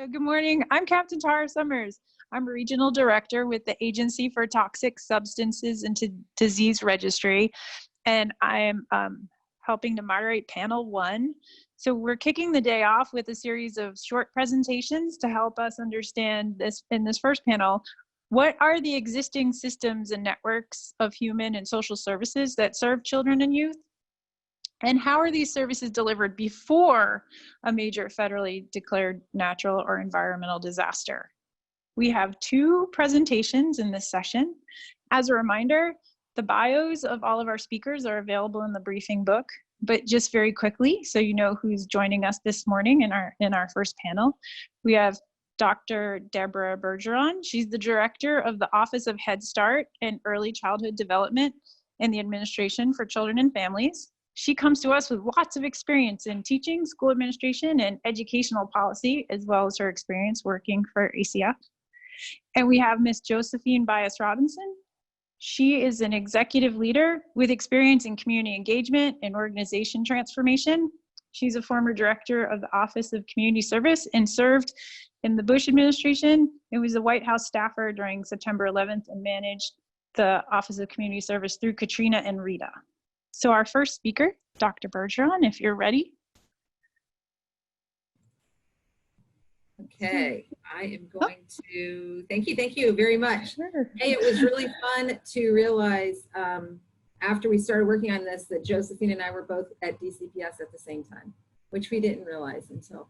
Good morning. I'm Captain Tarah Somers. I'm a regional director with the Agency for Toxic Substances and Disease Registry, and I'm helping to moderate panel 1. So we're kicking the day off with a series of short presentations to help us understand this in this first panel. What are the existing systems and networks of human and social services that serve children and youth? And how are these services delivered before a major federally declared natural or environmental disaster? We have 2 presentations in this session. As a reminder, the bios of all of our speakers are available in the briefing book, but just very quickly, so you know who's joining us this morning in our first panel. We have Dr. Deborah Bergeron. She's the director of the Office of Head Start and Early Childhood Development in the Administration for Children and Families. She comes to us with lots of experience in teaching, school administration, and educational policy, as well as her experience working for ACF. And we have Miss Josephine Bias-Robinson. She is an executive leader with experience in community engagement and organization transformation. She's a former director of the Office of Community Service and served in the Bush administration and was a White House staffer during September 11th and managed the Office of Community Service through Katrina and Rita. So our first speaker, Dr. Bergeron, if you're ready. Okay, I am going to, thank you very much. Sure. Hey, it was really fun to realize after we started working on this that Josephine and I were both at DCPS at the same time, which we didn't realize until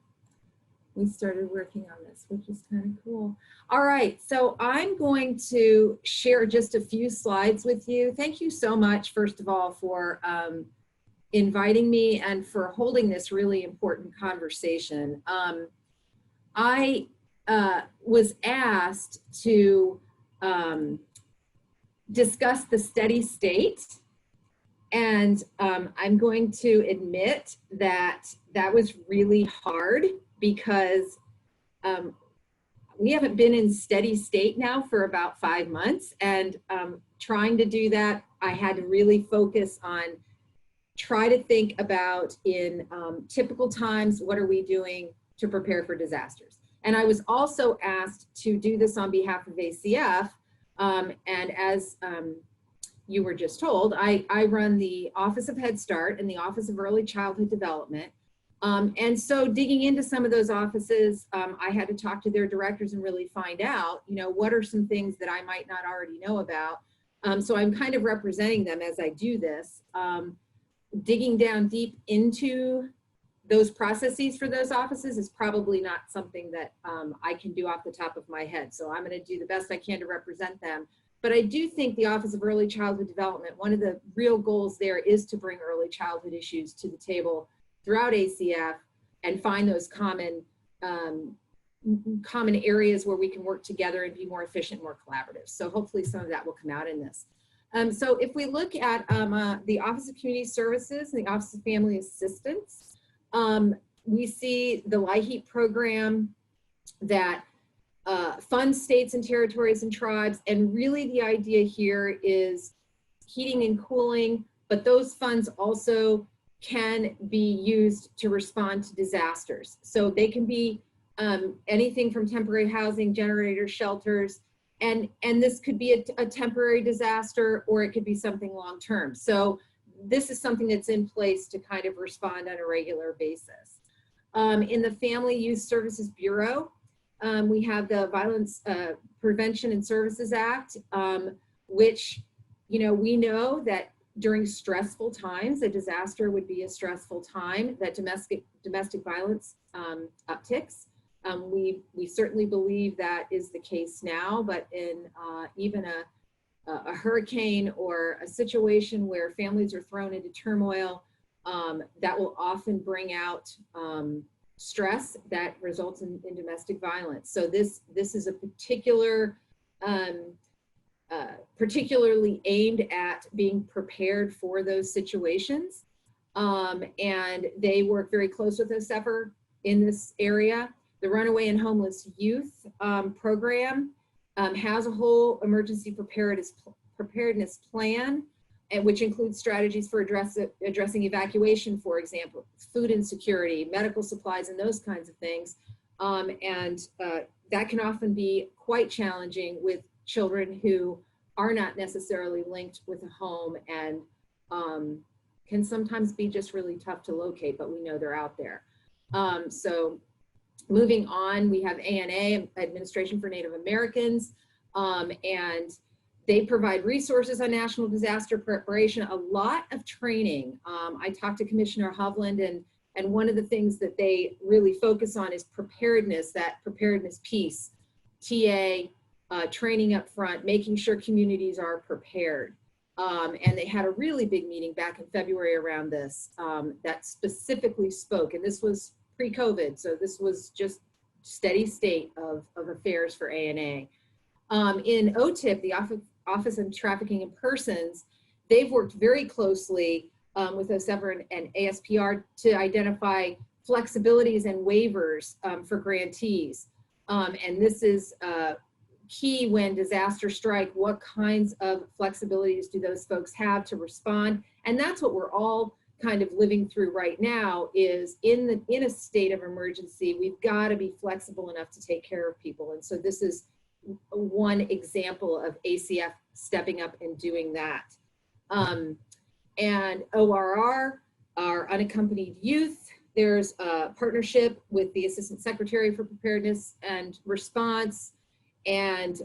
we started working on this, which is kind of cool. All right, so I'm going to share just a few slides with you. Thank you so much, first of all, for inviting me and for holding this really important conversation. I was asked to discuss the steady state, and I'm going to admit that that was really hard because we haven't been in steady state now for about 5 months, and trying to do that, I had to really focus on try to think about in typical times, what are we doing to prepare for disasters? And I was also asked to do this on behalf of ACF, and as you were just told, I run the Office of Head Start and the Office of Early Childhood Development. And so digging into some of those offices, I had to talk to their directors and really find out, you know, what are some things that I might not already know about. So I'm kind of representing them as I do this, digging down deep into those processes for those offices is probably not something that I can do off the top of my head. So I'm going to do the best I can to represent them. But I do think the Office of Early Childhood Development, one of the real goals there is to bring early childhood issues to the table throughout ACF and find those common areas where we can work together and be more efficient, more collaborative. So hopefully some of that will come out in this. So if we look at the Office of Community Services and the Office of Family Assistance, we see the LIHEAP program that funds states and territories and tribes, and really the idea here is heating and cooling, but those funds also can be used to respond to disasters. So they can be anything from temporary housing, generators, shelters, and this could be a temporary disaster, or it could be something long-term. So this is something that's in place to kind of respond on a regular basis. In the Family Youth Services Bureau, we have the Violence Prevention and Services Act, which, you know, we know that during stressful times, a disaster would be a stressful time, that domestic violence upticks. We certainly believe that is the case now, but in even a hurricane or a situation where families are thrown into turmoil, that will often bring out stress that results in domestic violence. So this is a particularly aimed at being prepared for those situations. And they work very close with OSEFR in this area. The Runaway and Homeless Youth program has a whole emergency preparedness plan, which includes strategies for addressing evacuation, for example, food insecurity, medical supplies, and those kinds of things. That can often be quite challenging with children who are not necessarily linked with a home, and can sometimes be just really tough to locate, but we know they're out there. So moving on, we have ANA, Administration for Native Americans, and they provide resources on national disaster preparation, a lot of training. I talked to Commissioner Hovland, and one of the things that they really focus on is preparedness, that preparedness piece, TA, training up front, making sure communities are prepared. And they had a really big meeting back in February around this that specifically spoke, and this was pre-COVID, so this was just steady state of affairs for ANA. In OTIP, the Office of Trafficking in Persons, they've worked very closely with OSEVR and ASPR to identify flexibilities and waivers for grantees. And this is key when disasters strike. What kinds of flexibilities do those folks have to respond? And that's what we're all kind of living through right now, is in a state of emergency, we've got to be flexible enough to take care of people. And so this is one example of ACF stepping up and doing that. And ORR, our unaccompanied youth, there's a partnership with the Assistant Secretary for Preparedness and Response and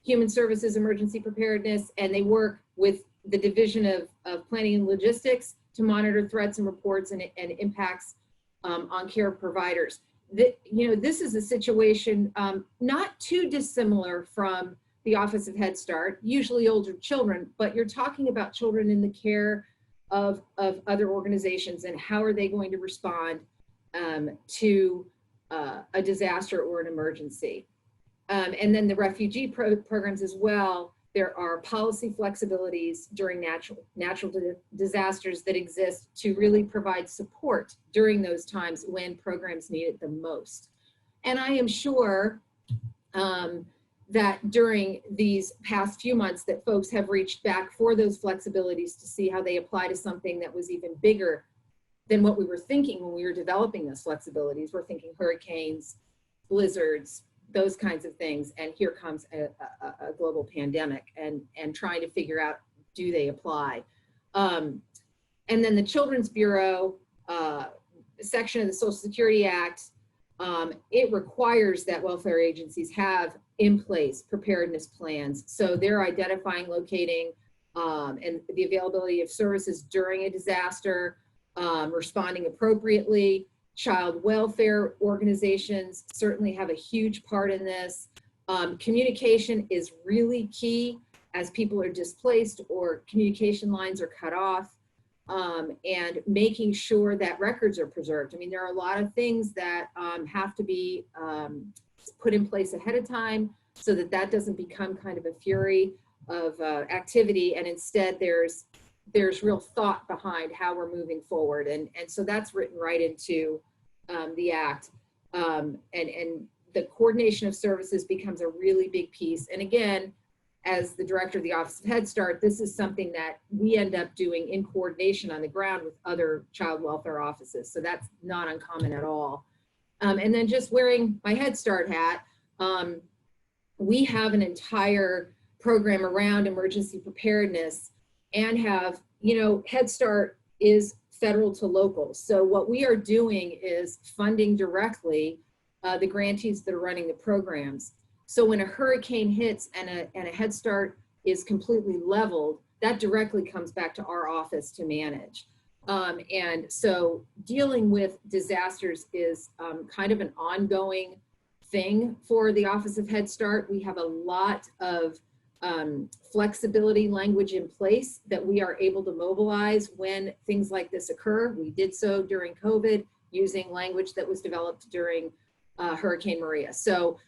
Human Services Emergency Preparedness, and they work with the Division of Planning and Logistics to monitor threats and reports and impacts on care providers. This is a situation not too dissimilar from the Office of Head Start, usually older children, but you're talking about children in the care of other organizations, and how are they going to respond to a disaster or an emergency. And then the refugee programs as well. There are policy flexibilities during natural disasters that exist to really provide support during those times when programs need it the most. And I am sure that during these past few months that folks have reached back for those flexibilities to see how they apply to something that was even bigger than what we were thinking when we were developing those flexibilities. We're thinking hurricanes, blizzards, those kinds of things, and here comes a global pandemic, and trying to figure out, do they apply? And then the Children's Bureau section of the Social Security Act, it requires that welfare agencies have in place preparedness plans. So they're identifying, locating, and the availability of services during a disaster, responding appropriately. Child welfare organizations certainly have a huge part in this. Communication is really key as people are displaced or communication lines are cut off, and making sure that records are preserved. I mean, there are a lot of things that have to be put in place ahead of time so that that doesn't become kind of a fury of activity, and instead there's real thought behind how we're moving forward. And so that's written right into the Act, and the coordination of services becomes a really big piece. And again, as the director of the Office of Head Start, this is something that we end up doing in coordination on the ground with other child welfare offices. So that's not uncommon at all. And then just wearing my Head Start hat, we have an entire program around emergency preparedness, and have, Head Start is federal to local. So what we are doing is funding directly the grantees that are running the programs. So when a hurricane hits and a Head Start is completely leveled, that directly comes back to our office to manage. And so dealing with disasters is kind of an ongoing thing for the Office of Head Start. We have a lot of flexibility language in place that we are able to mobilize when things like this occur. We did so during COVID using language that was developed during Hurricane Maria. So,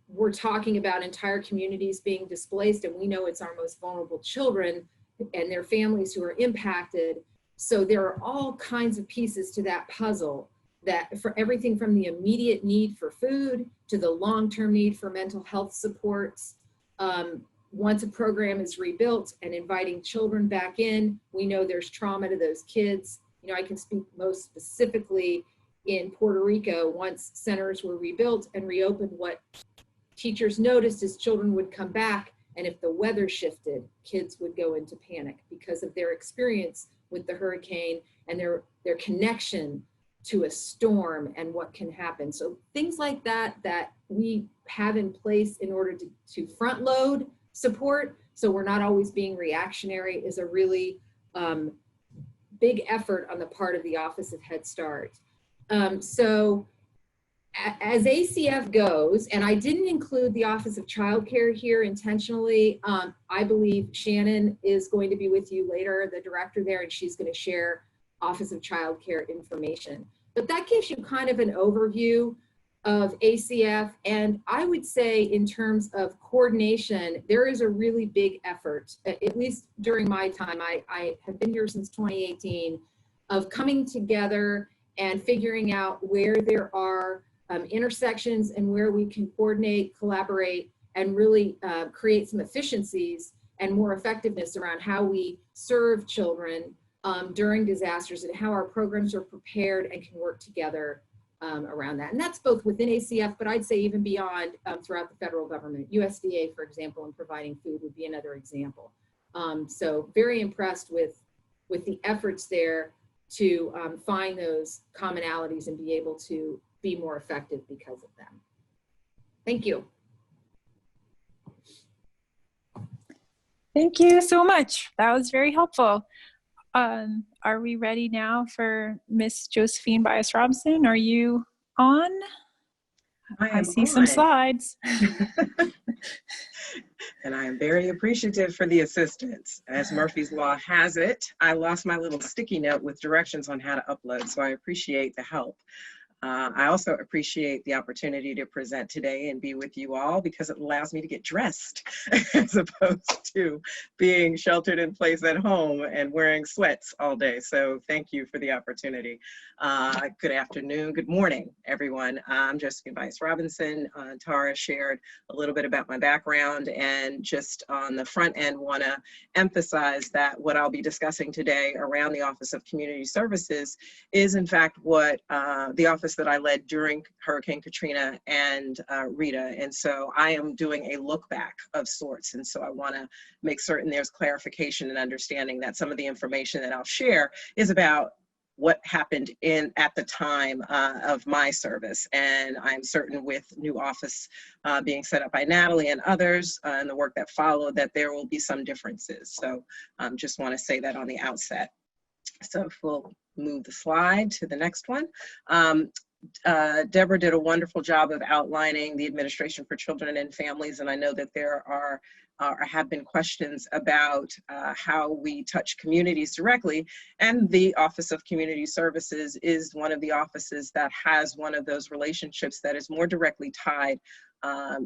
we're talking about entire communities being displaced, and we know it's our most vulnerable children and their families who are impacted. So there are all kinds of pieces to that puzzle, that for everything from the immediate need for food to the long-term need for mental health supports. Once a program is rebuilt and inviting children back in, we know there's trauma to those kids. I can speak most specifically in Puerto Rico, once centers were rebuilt and reopened, what teachers noticed is children would come back, and if the weather shifted, kids would go into panic because of their experience with the hurricane and their connection to a storm and what can happen. So things like that we have in place in order to front load support, so we're not always being reactionary, is a really big effort on the part of the Office of Head Start. So as ACF goes, and I didn't include the Office of Child Care here intentionally, I believe Shannon is going to be with you later, the director there, and she's going to share Office of Child Care information. But that gives you kind of an overview of ACF. And I would say in terms of coordination, there is a really big effort, at least during my time, I have been here since 2018, of coming together and figuring out where there are intersections and where we can coordinate, collaborate, and really create some efficiencies and more effectiveness around how we serve children during disasters and how our programs are prepared and can work together around that. And that's both within ACF, but I'd say even beyond throughout the federal government. USDA, for example, in providing food would be another example. So very impressed with the efforts there to find those commonalities and be able to be more effective because of them. Thank you. Thank you so much. That was very helpful. Are we ready now for Miss Josephine Bias-Robinson? Are you on? I see some slides. And I am very appreciative for the assistance. As Murphy's Law has it, I lost my little sticky note with directions on how to upload, so I appreciate the help. I also appreciate the opportunity to present today and be with you all because it allows me to get dressed as opposed to being sheltered in place at home and wearing sweats all day. So thank you for the opportunity. Good afternoon, good morning, everyone. I'm Josephine Bias-Robinson. Tarah shared a little bit about my background, and just on the front end want to emphasize that what I'll be discussing today around the Office of Community Services is in fact what the office that I led during Hurricane Katrina and Rita. And so I am doing a look back of sorts. And so I want to make certain there's clarification and understanding that some of the information that I'll share is about what happened at the time of my service. And I'm certain with new office being set up by Natalie and others and the work that followed, that there will be some differences. So just want to say that on the outset. So if we'll move the slide to the next one. Deborah did a wonderful job of outlining the Administration for Children and Families, and I know that there have been questions about how we touch communities directly, and the Office of Community Services is one of the offices that has one of those relationships that is more directly tied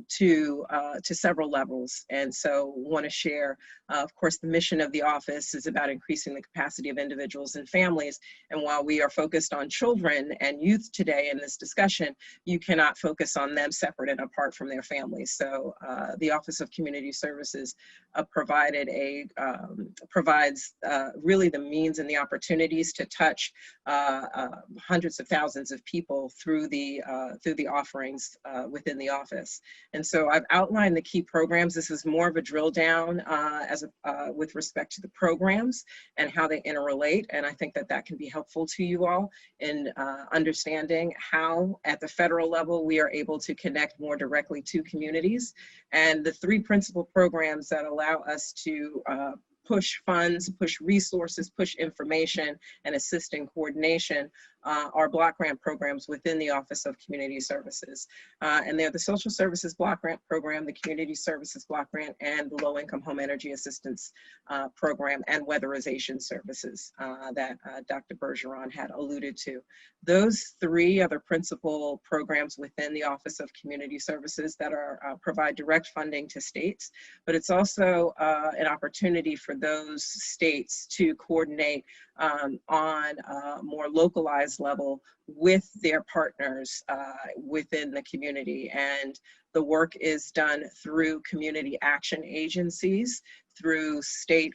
to several levels. And so want to share, of course, the mission of the office is about increasing the capacity of individuals and families. And while we are focused on children and youth today in this discussion, you cannot focus on them separate and apart from their families. So the Office of Community Services provides really the means and the opportunities to touch hundreds of thousands of people through the offerings within the office. And so I've outlined the key programs. This is more of a drill down with respect to the programs and how they interrelate. And I think that can be helpful to you all in understanding how at the federal level we are able to connect more directly to communities. And the three principal programs that allow us to push funds, push resources, push information, and assist in coordination are block grant programs within the Office of Community Services. And they're the Social Services Block Grant Program, the Community Services Block Grant, and the Low Income Home Energy Assistance Program and Weatherization Services that Dr. Bergeron had alluded to. Those three are the principal programs within the Office of Community Services that provide direct funding to states, but it's also an opportunity for those states to coordinate on a more localized level with their partners within the community. And The work is done through community action agencies, through state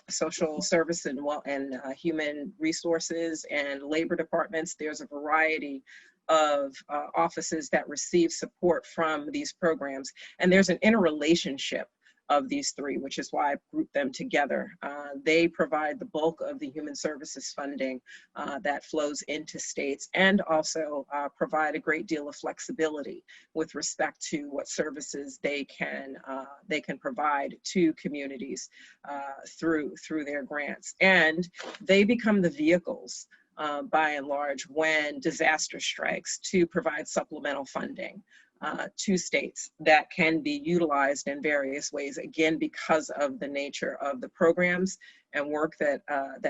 social service and human resources and labor departments. There's a variety of offices that receive support from these programs. And there's an interrelationship of these three, which is why I grouped them together. They provide the bulk of the human services funding that flows into states, and also provide a great deal of flexibility with respect to what services they can provide to communities through their grants. And they become the vehicles by and large when disaster strikes to provide supplemental funding to states that can be utilized in various ways, again, because of the nature of the programs and work that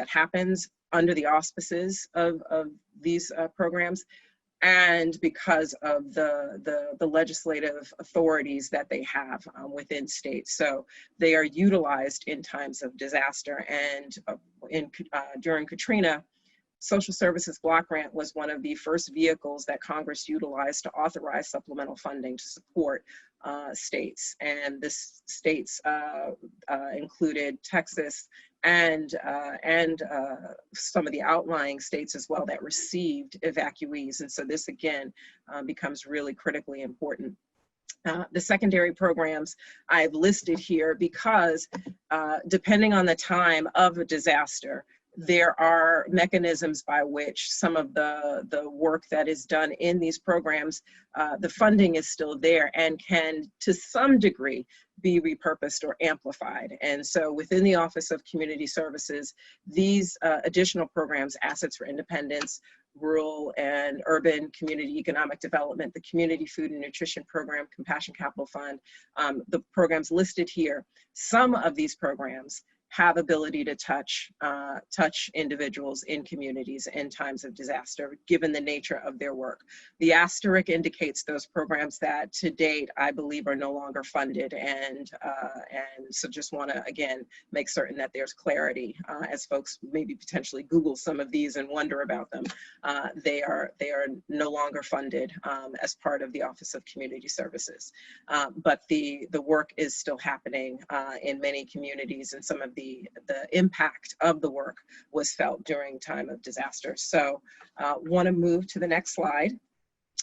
happens under the auspices of these programs, and because of the legislative authorities that they have within states. So they are utilized in times of disaster. And during Katrina, Social Services Block Grant was one of the first vehicles that Congress utilized to authorize supplemental funding to support states. And this states included Texas and some of the outlying states as well that received evacuees. And so this again becomes really critically important. The secondary programs I've listed here because depending on the time of a disaster, there are mechanisms by which some of the work that is done in these programs, the funding is still there and can, to some degree, be repurposed or amplified. And so within the Office of Community Services, these additional programs, Assets for Independence, Rural and Urban Community Economic Development, the Community Food and Nutrition Program, Compassion Capital Fund, the programs listed here, some of these programs have ability to touch individuals in communities in times of disaster, given the nature of their work. The asterisk indicates those programs that to date, I believe, are no longer funded. And so just want to, again, make certain that there's clarity as folks maybe potentially Google some of these and wonder about them. They are no longer funded as part of the Office of Community Services. But the work is still happening in many communities, and some of the impact of the work was felt during time of disaster. So want to move to the next slide.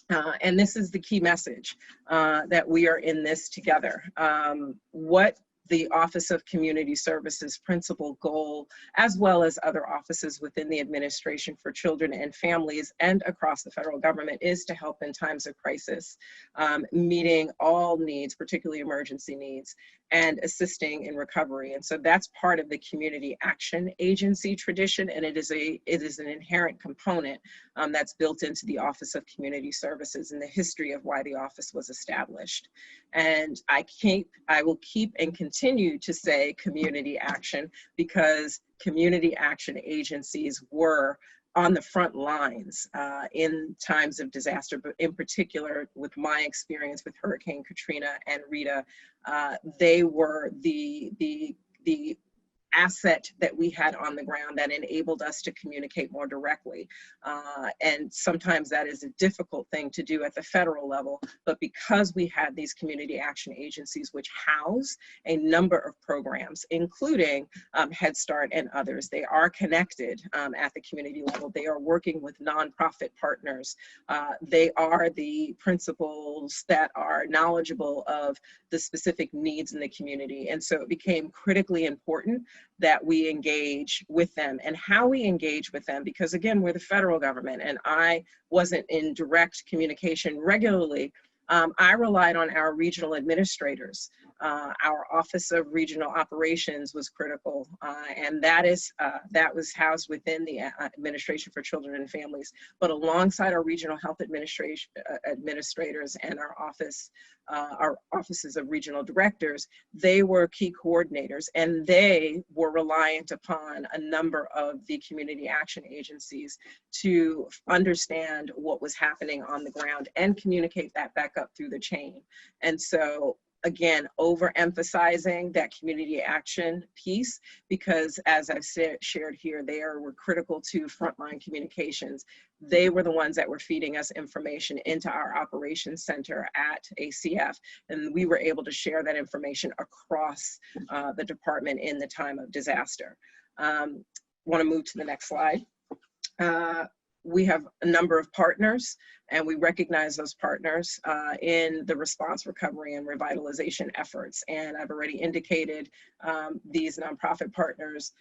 And this is the key message, that we are in this together. What the Office of Community Services principal goal, as well as other offices within the Administration for Children and Families and across the federal government, is to help in times of crisis, meeting all needs, particularly emergency needs, and assisting in recovery. And so that's part of the community action agency tradition, and it is an inherent component that's built into the Office of Community Services and the history of why the office was established. And I will keep and continue to say community action, because community action agencies were on the front lines in times of disaster, but in particular with my experience with Hurricane Katrina and Rita, they were the asset that we had on the ground that enabled us to communicate more directly. And sometimes that is a difficult thing to do at the federal level, but because we had these community action agencies which house a number of programs, including Head Start and others, they are connected at the community level. They are working with nonprofit partners. They are the principals that are knowledgeable of the specific needs in the community. And so it became critically important that we engage with them, and how we engage with them, because again, we're the federal government and I wasn't in direct communication regularly. I relied on our regional administrators. Our Office of Regional Operations was critical, and that was housed within the Administration for Children and Families. But alongside our regional health administrators and our offices of regional directors, they were key coordinators, and they were reliant upon a number of the community action agencies to understand what was happening on the ground and communicate that back up through the chain. And so again, overemphasizing that community action piece, because as I've shared here, they were critical to frontline communications. They were the ones that were feeding us information into our operations center at ACF, and we were able to share that information across the department in the time of disaster. Want to move to the next slide. We have a number of partners, and we recognize those partners in the response, recovery, and revitalization efforts. And I've already indicated these nonprofit partners,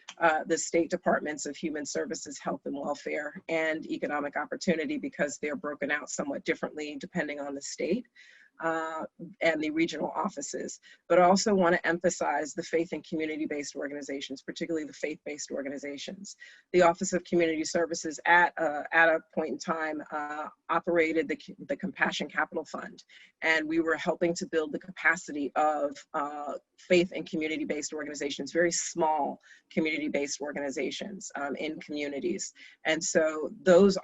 the state departments of Human Services, Health and Welfare, and Economic Opportunity, because they're broken out somewhat differently depending on the state. And the regional offices, but also want to emphasize the faith and community-based organizations, particularly the faith-based organizations. The Office of Community Services at a point in time operated the Compassion Capital Fund, and we were helping to build the capacity of faith and community-based organizations, very small community-based organizations in communities. And so those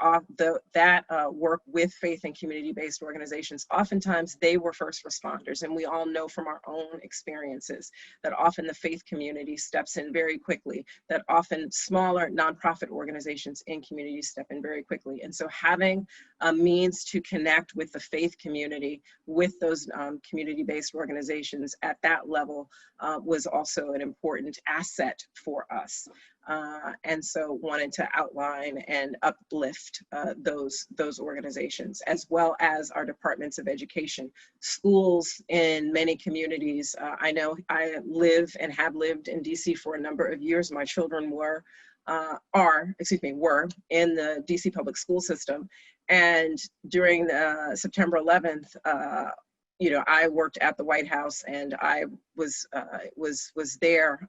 work with faith and community-based organizations, oftentimes they were first responders, and we all know from our own experiences that often the faith community steps in very quickly, that often smaller nonprofit organizations in communities step in very quickly. And so having a means to connect with the faith community, with those community-based organizations at that level was also an important asset for us. And so wanted to outline and uplift those organizations, as well as our departments of education. Schools in many communities. I know I live and have lived in DC for a number of years. My children were in the DC public school system. And during the September 11th, I worked at the White House, and I was there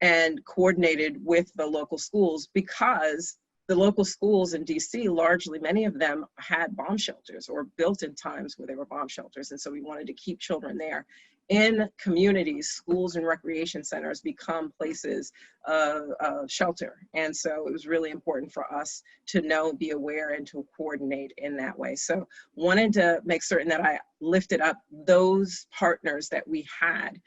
and coordinated with the local schools, because the local schools in DC, largely many of them had bomb shelters or built in times where there were bomb shelters. And so we wanted to keep children there. In communities, schools and recreation centers become places of shelter. And so it was really important for us to know, be aware, and to coordinate in that way. So wanted to make certain that I lifted up those partners that we had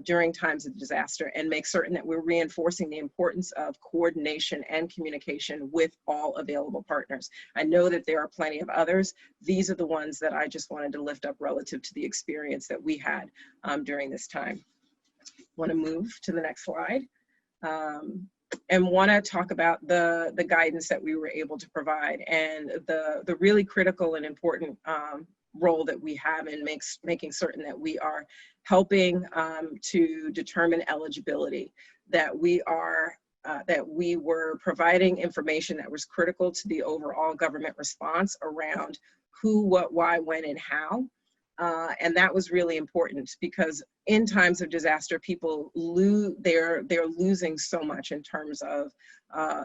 during times of disaster, and make certain that we're reinforcing the importance of coordination and communication with all available partners. I know that there are plenty of others. These are the ones that I just wanted to lift up relative to the experience that we had during this time. Want to move to the next slide. And want to talk about the guidance that we were able to provide, and the really critical and important role that we have in making certain that we are helping to determine eligibility, that we were providing information that was critical to the overall government response around who, what, why, when, and how. And that was really important, because in times of disaster, people they're losing so much in terms of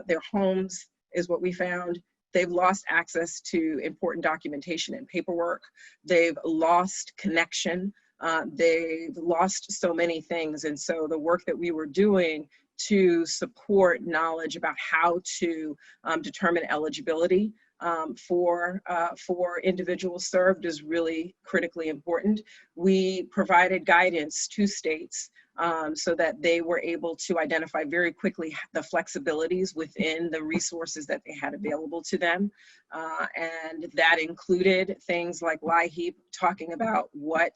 their homes, is what we found. They've lost access to important documentation and paperwork. They've lost connection. They've lost so many things. And so the work that we were doing to support knowledge about how to determine eligibility for individuals served is really critically important. We provided guidance to states so that they were able to identify very quickly the flexibilities within the resources that they had available to them. And that included things like LIHEAP, talking about what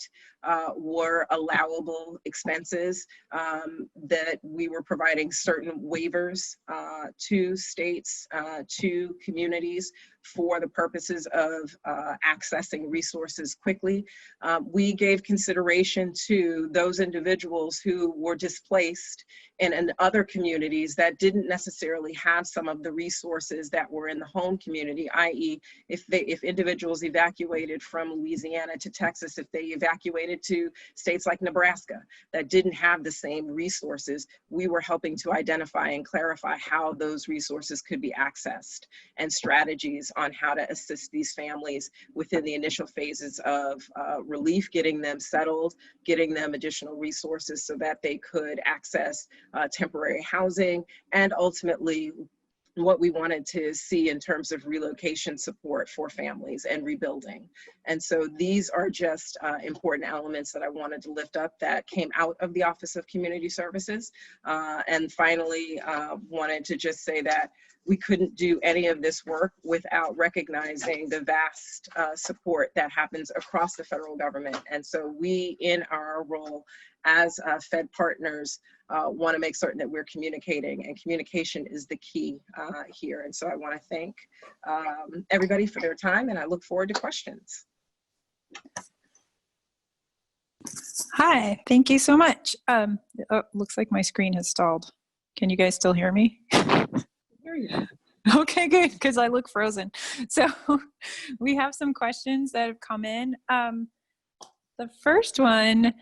were allowable expenses, that we were providing certain waivers to states, to communities, for the purposes of accessing resources quickly. We gave consideration to those individuals who were displaced in other communities that didn't necessarily have some of the resources that were in the home community, i.e. if individuals evacuated from Louisiana to Texas, if they evacuated to states like Nebraska that didn't have the same resources, we were helping to identify and clarify how those resources could be accessed, and strategies on how to assist these families within the initial phases of relief, getting them settled, getting them additional resources so that they could access temporary housing, and ultimately what we wanted to see in terms of relocation support for families and rebuilding. And so these are just important elements that I wanted to lift up that came out of the Office of Community Services. And finally, wanted to just say that we couldn't do any of this work without recognizing the vast support that happens across the federal government. And so we, in our role as Fed partners, want to make certain that we're communicating, and communication is the key here. And so I want to thank everybody for their time, and I look forward to questions. Hi, thank you so much. Oh, looks like my screen has stalled. Can you guys still hear me? Here you go. Okay, good, because I look frozen. So we have some questions that have come in. The first one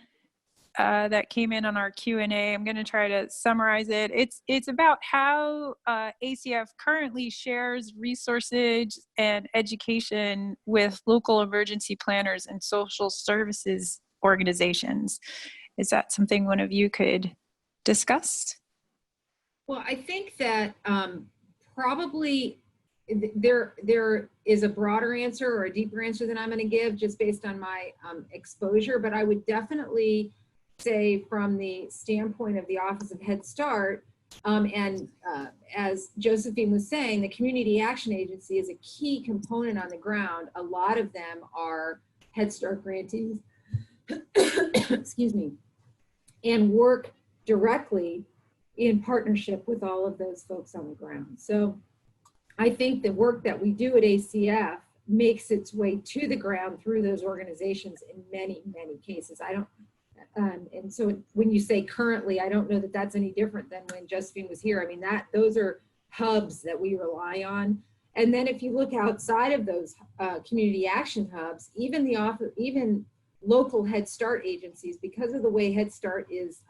that came in on our Q&A, I'm going to try to summarize it. It's about how ACF currently shares resources and education with local emergency planners and social services organizations. Is that something one of you could discuss? Well, I think that probably there is a broader answer or a deeper answer than I'm going to give just based on my exposure, but I would definitely say from the standpoint of the Office of Head Start, and as Josephine was saying, the Community Action Agency is a key component on the ground. A lot of them are Head Start grantees, excuse me, and work directly in partnership with all of those folks on the ground. So I think the work that we do at ACF makes its way to the ground through those organizations in many, many cases. And so when you say currently, I don't know that that's any different than when Josephine was here. I mean, those are hubs that we rely on. And then if you look outside of those community action hubs, even local Head Start agencies, because of the way Head Start is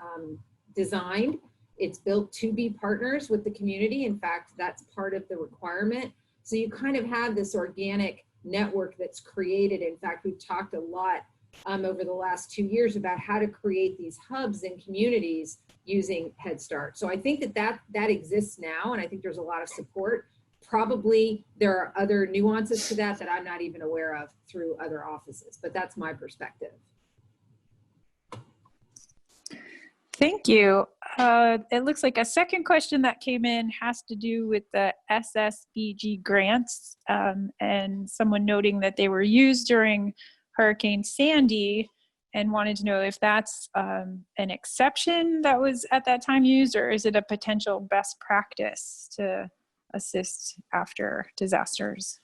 designed, it's built to be partners with the community. In fact, that's part of the requirement. So you kind of have this organic network that's created. In fact, we've talked a lot over the last 2 years about how to create these hubs in communities using Head Start. So I think that exists now, and I think there's a lot of support. Probably there are other nuances to that I'm not even aware of through other offices, but that's my perspective. Thank you. It looks like a second question that came in has to do with the SSBG grants, and someone noting that they were used during Hurricane Sandy and wanted to know if that's an exception that was at that time used, or is it a potential best practice to assist after disasters?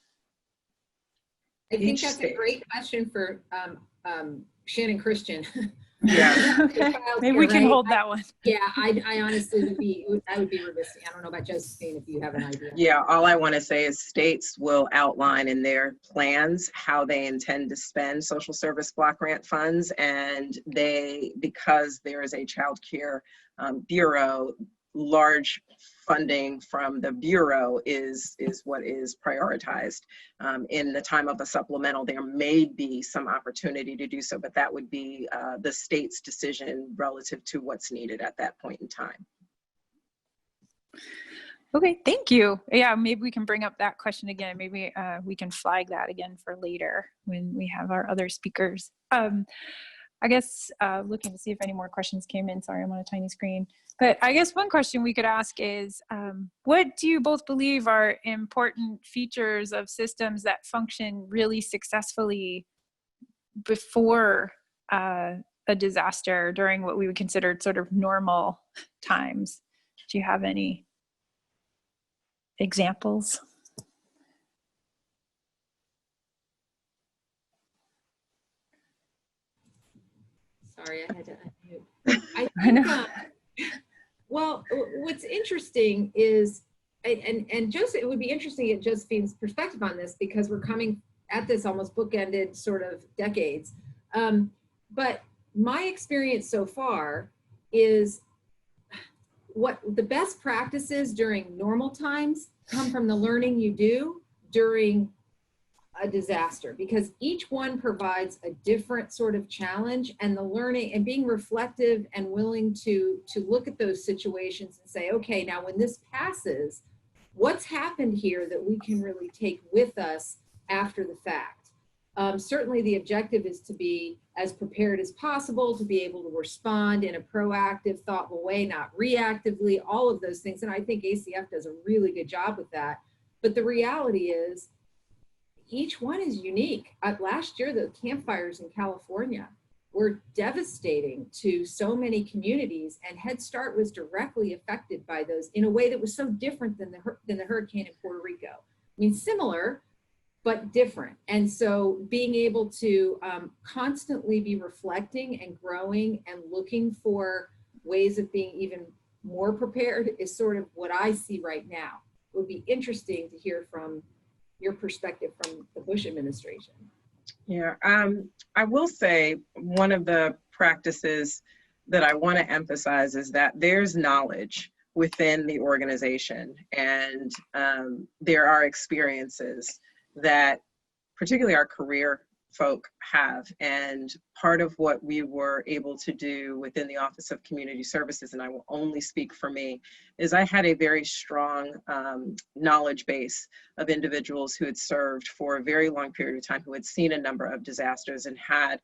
I think that's a great question for Shannon Christian. Yeah. Okay. Maybe we can hold that one. Yeah, I honestly would be remiss. I don't know about Josephine if you have an idea. Yeah, all I want to say is states will outline in their plans how they intend to spend social service block grant funds, and because there is a child care bureau, large funding from the bureau is what is prioritized. In the time of a supplemental, there may be some opportunity to do so, but that would be the state's decision relative to what's needed at that point in time. Okay, thank you. Yeah, maybe we can bring up that question again. Maybe we can flag that again for later when we have our other speakers. I guess looking to see if any more questions came in. Sorry, I'm on a tiny screen. But I guess one question we could ask is, what do you both believe are important features of systems that function really successfully before a disaster during what we would consider sort of normal times? Do you have any examples? Sorry, I had to unmute. I know. Well, what's interesting is, and Joseph, it would be interesting to get Josephine's perspective on this because we're coming at this almost bookended sort of decades. But my experience so far is what the best practices during normal times come from the learning you do during a disaster, because each one provides a different sort of challenge, and the learning and being reflective and willing to look at those situations and say, okay, now when this passes, what's happened here that we can really take with us after the fact. Certainly the objective is to be as prepared as possible, to be able to respond in a proactive, thoughtful way, not reactively, all of those things. And I think ACF does a really good job with that. But the reality is each one is unique. Last year, the campfires in California were devastating to so many communities, and Head Start was directly affected by those in a way that was so different than the hurricane in Puerto Rico. I mean, similar, but different. And so being able to constantly be reflecting and growing and looking for ways of being even more prepared is sort of what I see right now. It would be interesting to hear from your perspective from the Bush administration. Yeah, I will say one of the practices that I want to emphasize is that there's knowledge within the organization, and there are experiences that particularly our career folk have. And part of what we were able to do within the Office of Community Services, and I will only speak for me, is I had a very strong knowledge base of individuals who had served for a very long period of time, who had seen a number of disasters and had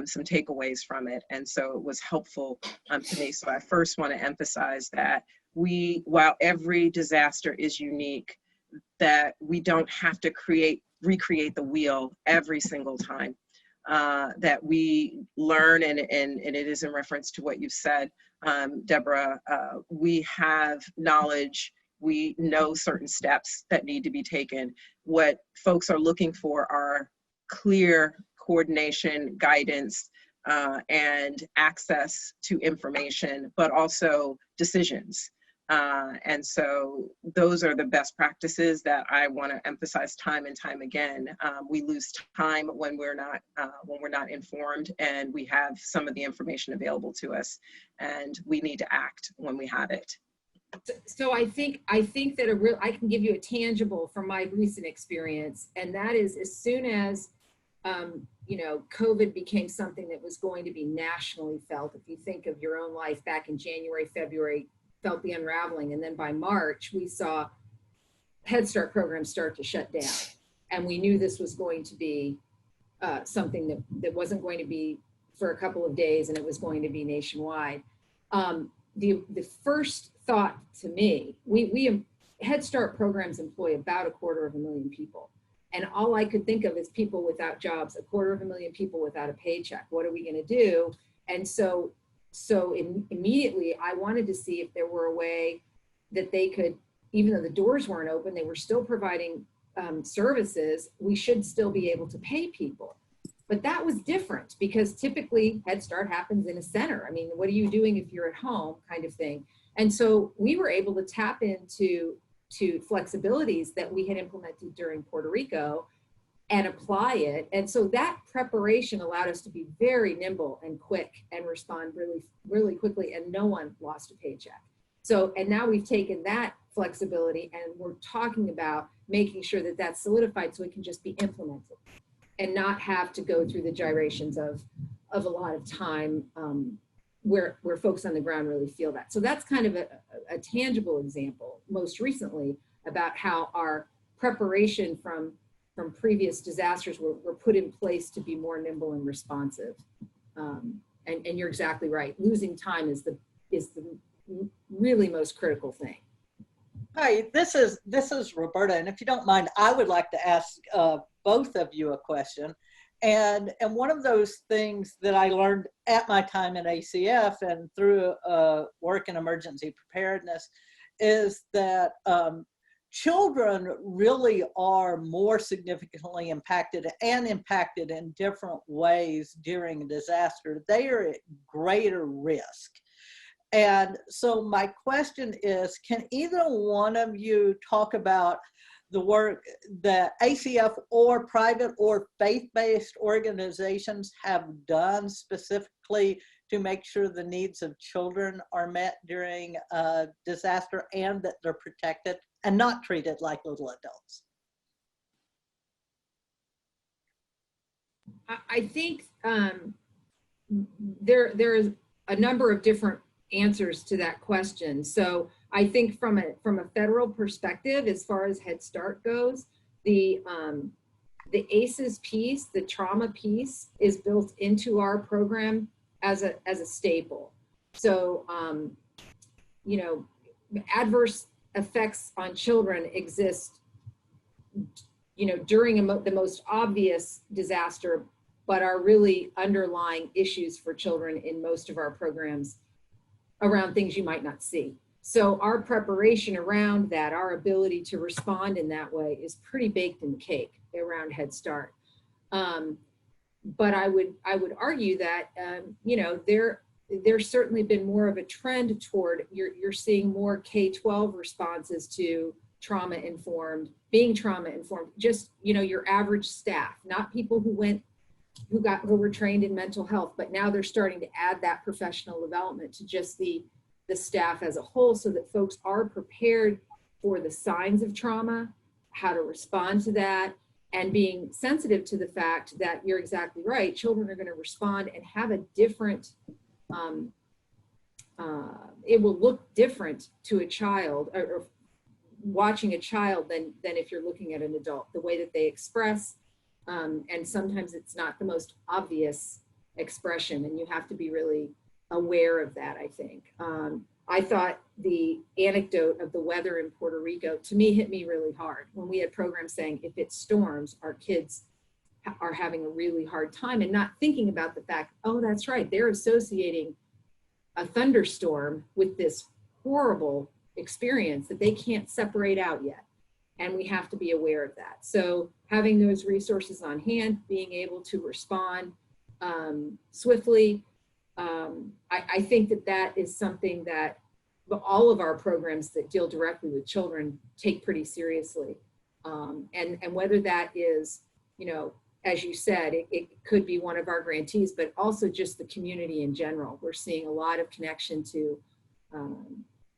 some takeaways from it. And so it was helpful to me. So I first want to emphasize that while every disaster is unique, that we don't have to recreate the wheel every single time, that we learn, and it is in reference to what you've said, Deborah, we have knowledge, we know certain steps that need to be taken. What folks are looking for are clear coordination, guidance, and access to information, but also decisions. And so those are the best practices that I want to emphasize time and time again. We lose time when we're not informed, and we have some of the information available to us, and we need to act when we have it. So I think that I can give you a tangible from my recent experience, and that is as soon as COVID became something that was going to be nationally felt. If you think of your own life back in January, February, felt the unraveling. And then by March, we saw Head Start programs start to shut down. And we knew this was going to be something that wasn't going to be for a couple of days, and it was going to be nationwide. The first thought to me, we Head Start programs employ about 250,000 people. And all I could think of is people without jobs, 250,000 people without a paycheck. What are we going to do? And so immediately I wanted to see if there were a way that they could, even though the doors weren't open, they were still providing services, we should still be able to pay people. But that was different because typically Head Start happens in a center. I mean, what are you doing if you're at home kind of thing? And so we were able to tap into flexibilities that we had implemented during Puerto Rico and apply it. And so that preparation allowed us to be very nimble and quick and respond really, really quickly, and no one lost a paycheck. So, and now we've taken that flexibility and we're talking about making sure that that's solidified so it can just be implemented and not have to go through the gyrations of a lot of time where folks on the ground really feel that. So that's kind of a tangible example most recently about how our preparation from previous disasters were put in place to be more nimble and responsive. And you're exactly right. Losing time is the really most critical thing. Hi, this is Roberta, and if you don't mind, I would like to ask both of you a question. And one of those things that I learned at my time in ACF and through work in emergency preparedness is that children really are more significantly impacted in different ways during a disaster. They are at greater risk. And so my question is, can either one of you talk about the work that ACF or private or faith-based organizations have done specifically to make sure the needs of children are met during a disaster and that they're protected and not treated like little adults? I think there is a number of different answers to that question. So I think from a federal perspective, as far as Head Start goes, the ACEs piece, the trauma piece, is built into our program as a staple. So, you know, adverse effects on children exist, you know, during the most obvious disaster, but are really underlying issues for children in most of our programs around things you might not see. So our preparation around that, our ability to respond in that way, is pretty baked in the cake around Head Start. But I would argue that you know, there's certainly been more of a trend toward you're seeing more K-12 responses to trauma informed, being trauma informed. Just, you know, your average staff, not people who were trained in mental health, but now they're starting to add that professional development to just the staff as a whole, so that folks are prepared for the signs of trauma, how to respond to that, and being sensitive to the fact that you're exactly right. Children are going to respond and have a different, it will look different to a child, or watching a child than if you're looking at an adult, the way that they express. And sometimes it's not the most obvious expression, and you have to be really aware of that, I think. I thought the anecdote of the weather in Puerto Rico, to me, hit me really hard when we had programs saying, if it storms, our kids are having a really hard time, and not thinking about the fact, oh, that's right, they're associating a thunderstorm with this horrible experience that they can't separate out yet. And we have to be aware of that. So having those resources on hand, being able to respond swiftly, I think that is something that all of our programs that deal directly with children take pretty seriously. And whether that is, you know, as you said, it could be one of our grantees, but also just the community in general. We're seeing a lot of connection to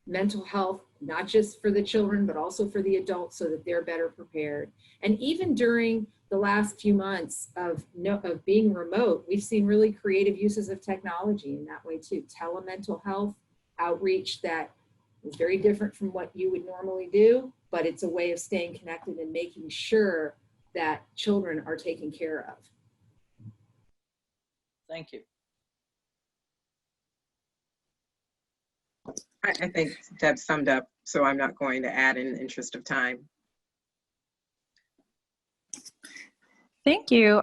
mental health, not just for the children, but also for the adults, so that they're better prepared. And even during the last few months of being remote, we've seen really creative uses of technology in that way too. Telemental health outreach that is very different from what you would normally do, but it's a way of staying connected and making sure that children are taken care of. Thank you. I think Deb summed up, so I'm not going to add in the interest of time. Thank you.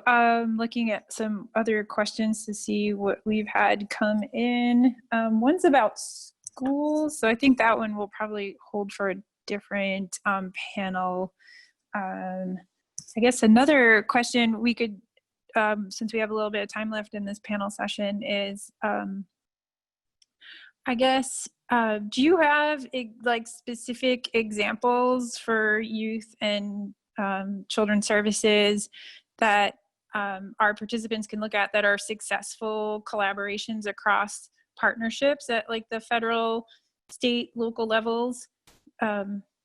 Looking at some other questions to see what we've had come in. One's about schools, so I think that one will probably hold for a different panel. I guess another question we could, since we have a little bit of time left in this panel session, is I guess, do you have like specific examples for youth and children's services that our participants can look at that are successful collaborations across partnerships at like the federal, state, local levels,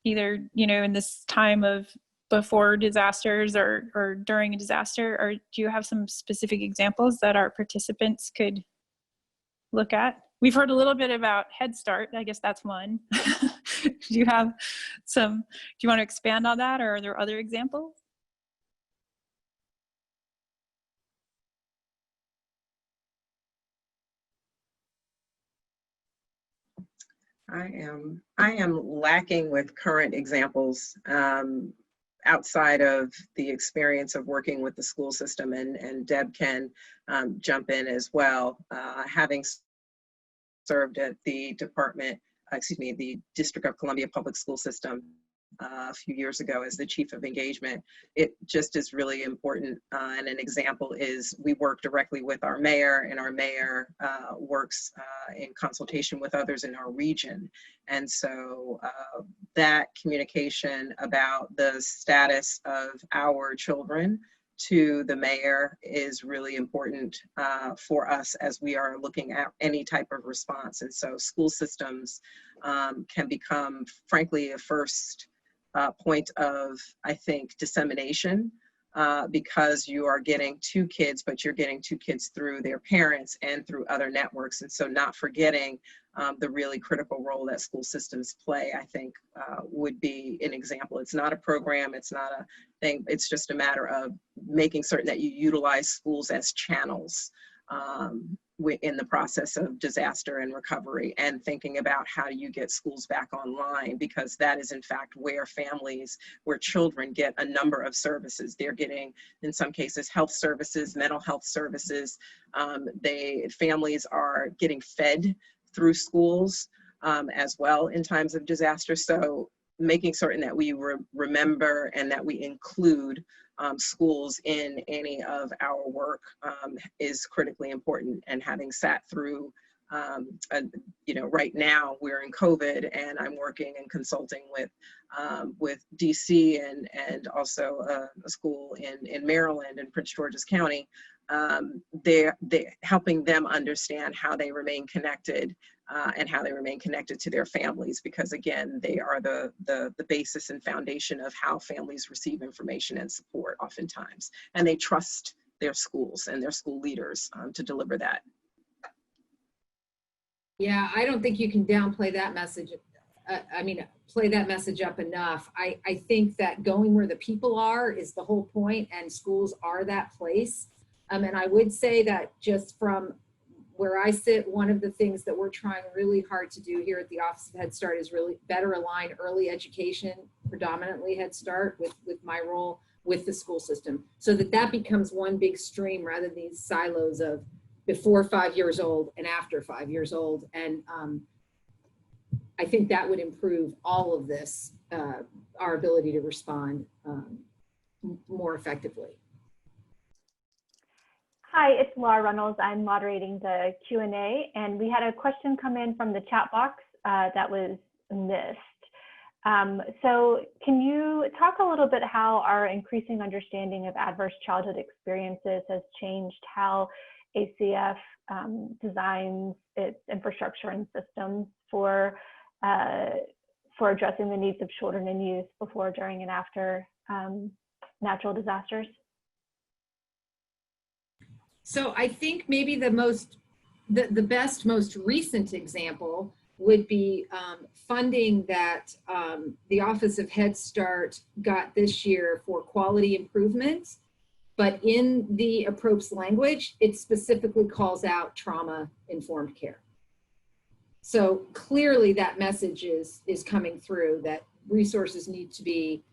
either, you know, in this time of before disasters or during a disaster? Or do you have some specific examples that our participants could look at? We've heard a little bit about Head Start. I guess that's one. Do you have some, do you want to expand on that, or are there other examples? I am lacking with current examples outside of the experience of working with the school system, and Deb can jump in as well. Having served at the the District of Columbia Public School System a few years ago as the Chief of Engagement, it just is really important. And an example is we work directly with our mayor, and our mayor works in consultation with others in our region. And so that communication about the status of our children to the mayor is really important for us as we are looking at any type of response. And so school systems can become, frankly, a first point of, I think, dissemination because you are getting two kids, but you're getting two kids through their parents and through other networks. And so not forgetting the really critical role that school systems play, I think would be an example. It's not a program, it's not a thing, it's just a matter of making certain that you utilize schools as channels in the process of disaster and recovery, and thinking about how do you get schools back online, because that is in fact where children get a number of services. They're getting, in some cases, health services, mental health services. Families are getting fed through schools as well in times of disaster. So making certain that we remember and that we include schools in any of our work is critically important. And having sat through, right now we're in COVID, and I'm working and consulting with DC and also a school in Maryland in Prince George's County. They're helping them understand how they remain connected and how they remain connected to their families, because again, they are the basis and foundation of how families receive information and support oftentimes, and they trust their schools and their school leaders to deliver that. Yeah, I don't think you can downplay that message. Play that message up enough. I think that going where the people are is the whole point, and schools are that place. And I would say that just from where I sit, one of the things that we're trying really hard to do here at the Office of Head Start is really better align early education, predominantly Head Start, with my role with the school system, so that becomes one big stream rather than these silos of before 5 years old and after 5 years old. And I think that would improve all of this, our ability to respond more effectively. Hi, it's Laura Reynolds. I'm moderating the Q&A, and we had a question come in from the chat box that was missed. So can you talk a little bit how our increasing understanding of adverse childhood experiences has changed how ACF designs its infrastructure and systems for addressing the needs of children and youth before, during, and after natural disasters? So I think maybe the best, most recent example would be funding that the Office of Head Start got this year for quality improvement, but in the appropriate language, it specifically calls out trauma-informed care. So clearly that message is coming through, that resources need to be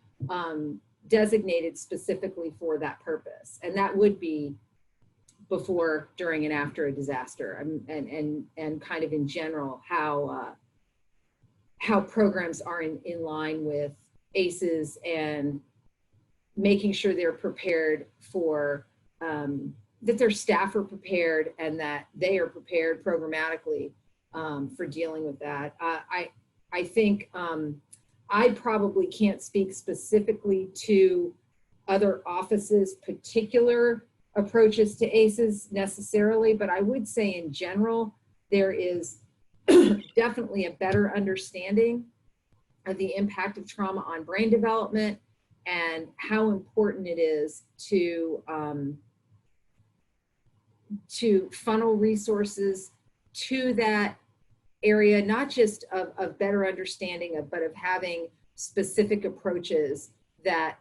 designated specifically for that purpose. And that would be before, during, and after a disaster, and kind of in general how programs are in line with ACEs and making sure they're prepared for, that their staff are prepared and that they are prepared programmatically for dealing with that. I think I probably can't speak specifically to other offices' particular approaches to ACEs necessarily, but I would say in general, there is definitely a better understanding of the impact of trauma on brain development and how important it is to funnel resources to that area, not just of better understanding of, but of having specific approaches that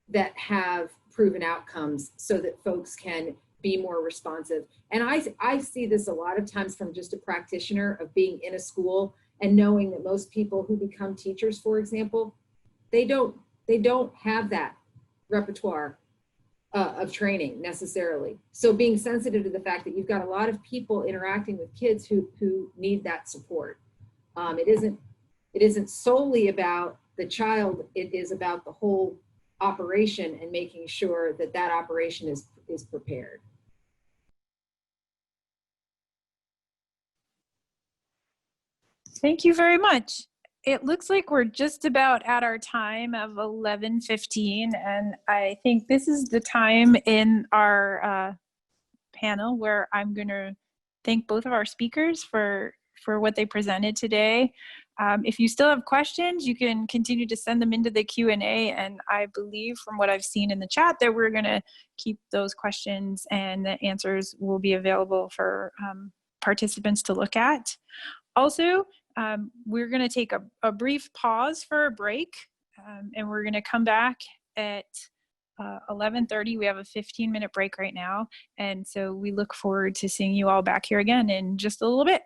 that have proven outcomes so that folks can be more responsive. And I see this a lot of times from just a practitioner of being in a school and knowing that most people who become teachers, for example, they don't have that repertoire of training necessarily. So being sensitive to the fact that you've got a lot of people interacting with kids who need that support. It isn't solely about the child, it is about the whole operation and making sure that that operation is prepared. Thank you very much. It looks like we're just about at our time of 11:15, and I think this is the time in our panel where I'm going to thank both of our speakers for what they presented today. If you still have questions, you can continue to send them into the Q&A, and I believe from what I've seen in the chat that we're going to keep those questions and the answers will be available for participants to look at. Also, we're going to take a brief pause for a break, and we're going to come back at 11:30. We have a 15-minute break right now, and so we look forward to seeing you all back here again in just a little bit.